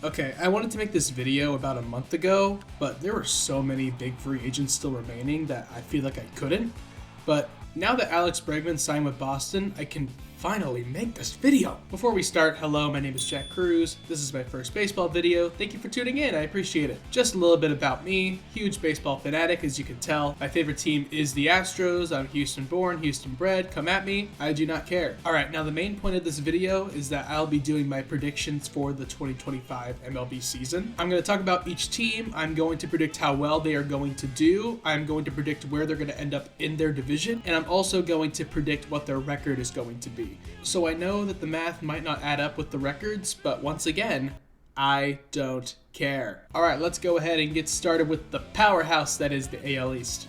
Okay, I wanted to make this video about a month ago, but there were so many big free agents still remaining that I feel like I couldn't. But now that Alex Bregman signed with Boston, I can finally make this video. Before we start, hello, my name is Jack Cruz. This is my first baseball video. Thank you for tuning in, I appreciate it. Just a little bit about me, huge baseball fanatic as you can tell. My favorite team is the Astros. I'm Houston born, Houston bred, come at me, I do not care. Alright, now the main point of this video is that I'll be doing my predictions for the 2025 MLB season. I'm going to talk about each team, I'm going to predict how well they are going to do, I'm going to predict where they're going to end up in their division, and I'm also going to predict what their record is going to be. So I know that the math might not add up with the records, but once again, I don't care. Alright, let's go ahead and get started with the powerhouse that is the AL East.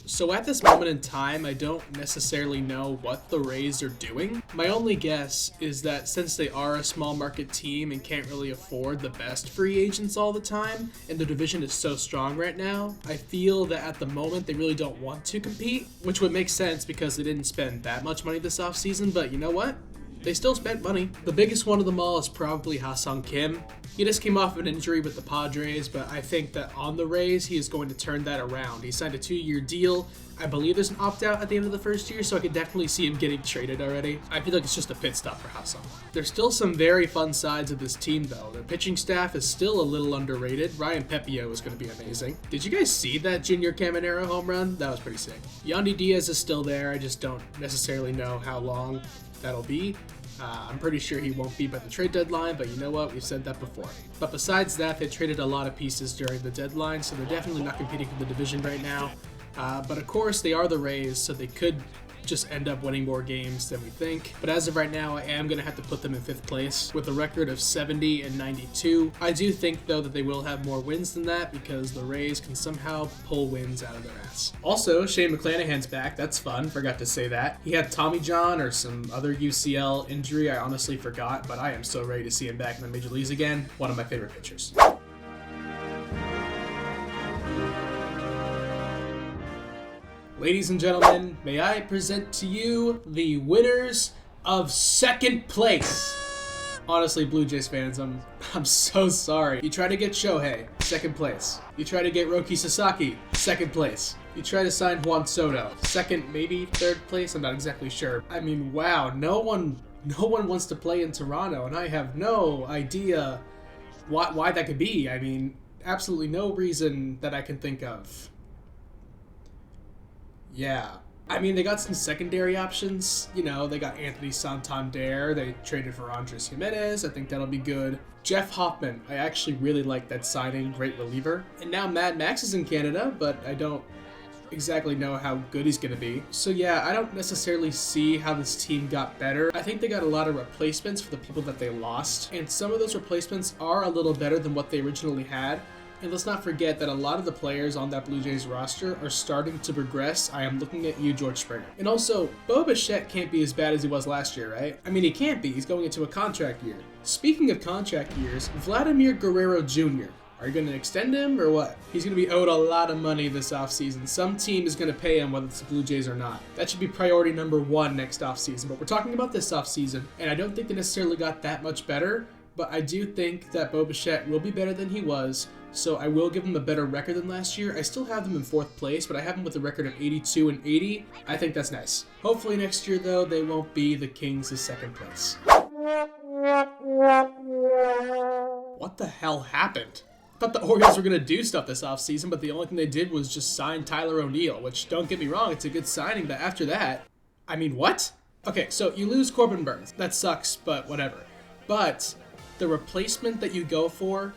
So at this moment in time, I don't necessarily know what the Rays are doing. My only guess is that since they are a small market team and can't really afford the best free agents all the time, and the division is so strong right now, I feel that at the moment they really don't want to compete, which would make sense because they didn't spend that much money this offseason, but you know what? They still spent money. The biggest one of them all is probably Ha-Seong Kim. He just came off of an injury with the Padres, but I think that on the Rays, he is going to turn that around. He signed a 2-year deal. I believe there's an opt-out at the end of the first year, so I could definitely see him getting traded already. I feel like it's just a pit stop for Ha-Seong. There's still some very fun sides of this team, though. Their pitching staff is still a little underrated. Ryan Pepio is going to be amazing. Did you guys see that Junior Caminero home run? That was pretty sick. Yandy Diaz is still there. I just don't necessarily know how long that'll be. I'm pretty sure he won't be by the trade deadline, but you know what? We've said that before. But besides that, they traded a lot of pieces during the deadline, so they're definitely not competing for the division right now. But of course, they are the Rays, so they could just end up winning more games than we think. But as of right now, I am going to have to put them in 5th place with a record of 70-92. I do think, though, that they will have more wins than that because the Rays can somehow pull wins out of their ass. Also, Shane McClanahan's back. That's fun. Forgot to say that. He had Tommy John or some other UCL injury. I honestly forgot, but I am so ready to see him back in the major leagues again. One of my favorite pitchers. Ladies and gentlemen, may I present to you the winners of 2nd place. Honestly, Blue Jays fans, I'm so sorry. You try to get Shohei, 2nd place. You try to get Roki Sasaki, 2nd place. You try to sign Juan Soto, 2nd, maybe 3rd place, I'm not exactly sure. I mean, wow, no one wants to play in Toronto, and I have no idea why that could be. I mean, absolutely no reason that I can think of. Yeah. I mean, they got some secondary options. You know, they got Anthony Santander. They traded for Andres Jimenez. I think that'll be good. Jeff Hoffman. I actually really like that signing. Great reliever. And now Mad Max is in Canada, but I don't exactly know how good he's going to be. So yeah, I don't necessarily see how this team got better. I think they got a lot of replacements for the people that they lost. And some of those replacements are a little better than what they originally had. And let's not forget that a lot of the players on that Blue Jays roster are starting to progress. I am looking at you, George Springer. And also, Bo Bichette can't be as bad as he was last year, right? I mean, he can't be. He's going into a contract year. Speaking of contract years, Vladimir Guerrero Jr. Are you going to extend him or what? He's going to be owed a lot of money this offseason. Some team is going to pay him whether it's the Blue Jays or not. That should be priority number 1 next offseason. But we're talking about this offseason, and I don't think they necessarily got that much better, but I do think that Bo Bichette will be better than he was. So I will give them a better record than last year. I still have them in 4th place, but I have them with a record of 82-80. I think that's nice. Hopefully next year, though, they won't be the Kings of 2nd place. What the hell happened? I thought the Orioles were going to do stuff this offseason, but the only thing they did was just sign Tyler O'Neill, which, don't get me wrong, it's a good signing, but after that, I mean, what? Okay, so you lose Corbin Burns. That sucks, but whatever. But the replacement that you go for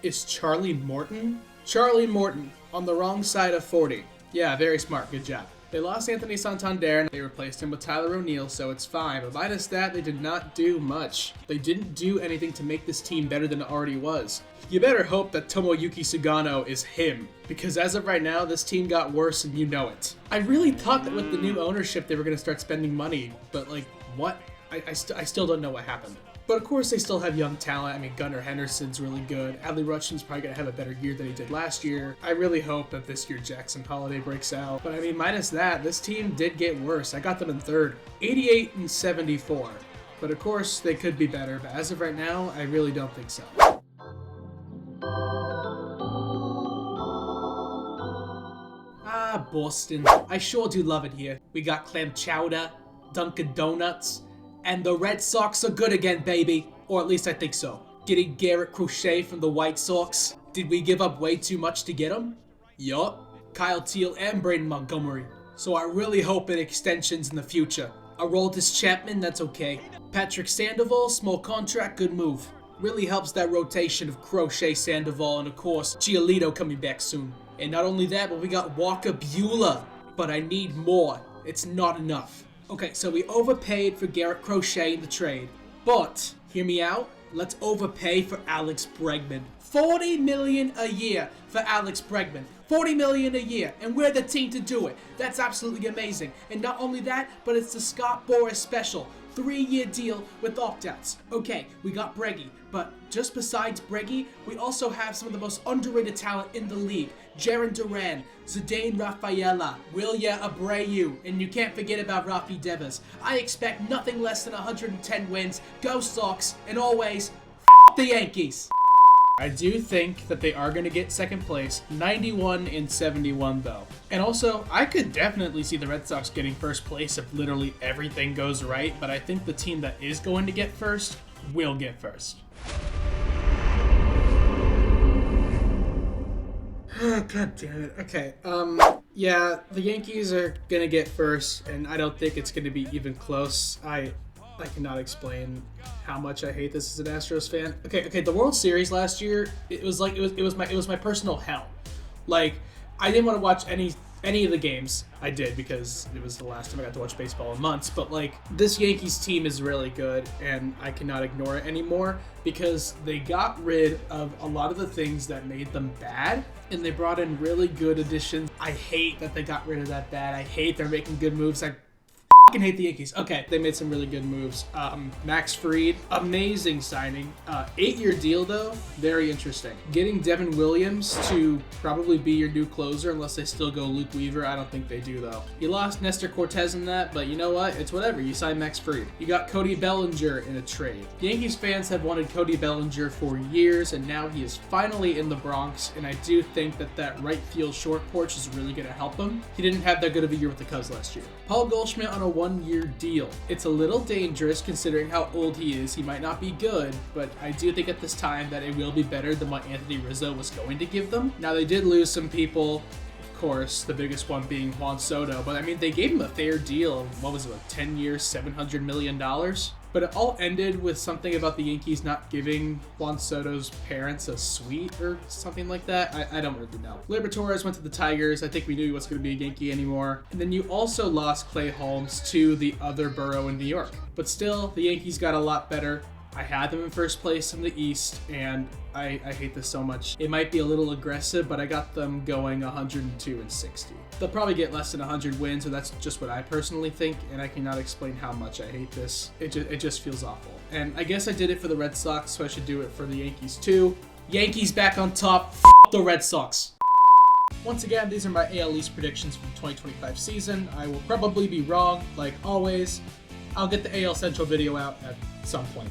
is Charlie Morton. Charlie Morton on the wrong side of 40. Yeah, very smart. Good job. They lost Anthony Santander and they replaced him with Tyler O'Neill, so it's fine. But minus that, they did not do much. They didn't do anything to make this team better than it already was. You better hope that Tomoyuki Sugano is him, because as of right now, this team got worse and you know it. I really thought that with the new ownership they were going to start spending money, but like, what? I still don't know what happened. But of course, they still have young talent. I mean, Gunnar Henderson's really good. Adley Rutschman's probably going to have a better year than he did last year. I really hope that this year Jackson Holiday breaks out. But I mean, minus that, this team did get worse. I got them in third. 88-74. But of course, they could be better. But as of right now, I really don't think so. Ah, Boston. I sure do love it here. We got clam chowder, Dunkin' Donuts, and the Red Sox are good again, baby. Or at least I think so. Getting Gerrit Cole from the White Sox. Did we give up way too much to get him? Yup. Kyle Teal and Braden Montgomery. So I really hope it extensions in the future. Aroldis Chapman, that's okay. Patrick Sandoval, small contract, good move. Really helps that rotation of Crochet, Sandoval, and of course, Giolito coming back soon. And not only that, but we got Walker Buehler. But I need more. It's not enough. Okay, so we overpaid for Gerrit Cole in the trade. But, hear me out, let's overpay for Alex Bregman. $40 million a year for Alex Bregman. $40 million a year, and we're the team to do it. That's absolutely amazing. And not only that, but it's the Scott Boras special. 3-year deal with opt-outs. Okay, we got Breggy, but just besides Breggy, we also have some of the most underrated talent in the league. Jarren Duran, Zidane Rafaela, Wilya Abreu, and you can't forget about Rafi Devers. I expect nothing less than 110 wins. Go Sox, and always, the Yankees. I do think that they are going to get second place, 91-71 though. And also, I could definitely see the Red Sox getting first place if literally everything goes right, but I think the team that is going to get first will get first. Oh, God damn it. Okay, yeah, the Yankees are going to get first, and I don't think it's going to be even close. I cannot explain how much I hate this as an Astros fan. Okay, the World Series last year, it was my personal hell. Like, I didn't want to watch any of the games. I did because it was the last time I got to watch baseball in months, but like, this Yankees team is really good and I cannot ignore it anymore because they got rid of a lot of the things that made them bad and they brought in really good additions. I hate that they got rid of that bad. I hate they're making good moves. I fucking hate the Yankees. Okay, they made some really good moves. Max Fried, amazing signing. 8-year deal though, very interesting. Getting Devin Williams to probably be your new closer unless they still go Luke Weaver. I don't think they do though. You lost Nestor Cortez in that, but you know what? It's whatever. You signed Max Fried. You got Cody Bellinger in a trade. Yankees fans have wanted Cody Bellinger for years, and now he is finally in the Bronx, and I do think that right field short porch is really going to help him. He didn't have that good of a year with the Cubs last year. Paul Goldschmidt on a 1-year deal. It's a little dangerous considering how old he is. He might not be good, but I do think at this time that it will be better than what Anthony Rizzo was going to give them. Now, they did lose some people, of course, the biggest one being Juan Soto, but I mean, they gave him a fair deal of, what was it, 10 years, $700 million? But it all ended with something about the Yankees not giving Juan Soto's parents a suite or something like that. I don't really know. Gleyber Torres went to the Tigers. I think we knew he wasn't going to be a Yankee anymore. And then you also lost Clay Holmes to the other borough in New York. But still, the Yankees got a lot better. I had them in first place in the East, and I hate this so much. It might be a little aggressive, but I got them going 102-60. They'll probably get less than 100 wins, so that's just what I personally think, and I cannot explain how much I hate this. It just feels awful. And I guess I did it for the Red Sox, so I should do it for the Yankees too. Yankees back on top, the Red Sox. Once again, these are my AL East predictions for the 2025 season. I will probably be wrong, like always. I'll get the AL Central video out at some point.